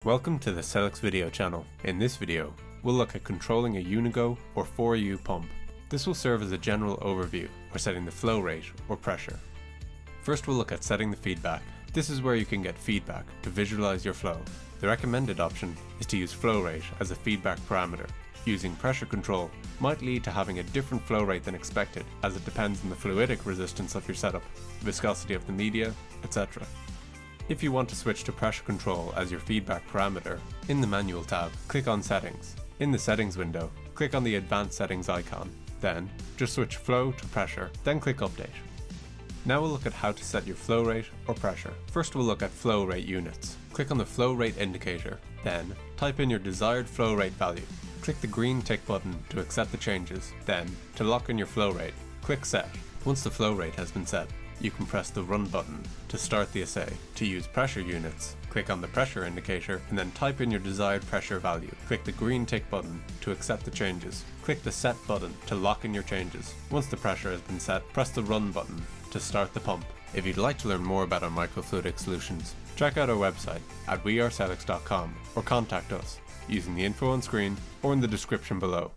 Welcome to the Cellix video channel. In this video, we'll look at controlling a UniGo or 4U pump. This will serve as a general overview or setting the flow rate or pressure. First we'll look at setting the feedback. This is where you can get feedback to visualize your flow. The recommended option is to use flow rate as a feedback parameter. Using pressure control might lead to having a different flow rate than expected, as it depends on the fluidic resistance of your setup, viscosity of the media, etc. If you want to switch to pressure control as your feedback parameter, in the Manual tab, click on Settings. In the Settings window, click on the Advanced Settings icon. Then, just switch Flow to Pressure, then click Update. Now we'll look at how to set your flow rate or pressure. First we'll look at flow rate units. Click on the flow rate indicator, then type in your desired flow rate value. Click the green tick button to accept the changes, then, to lock in your flow rate, click Set. Once the flow rate has been set, you can press the Run button to start the assay. To use pressure units, click on the pressure indicator and then type in your desired pressure value. Click the green tick button to accept the changes. Click the Set button to lock in your changes. Once the pressure has been set, press the Run button to start the pump. If you'd like to learn more about our microfluidic solutions, check out our website at wearecellix.com or contact us using the info on screen or in the description below.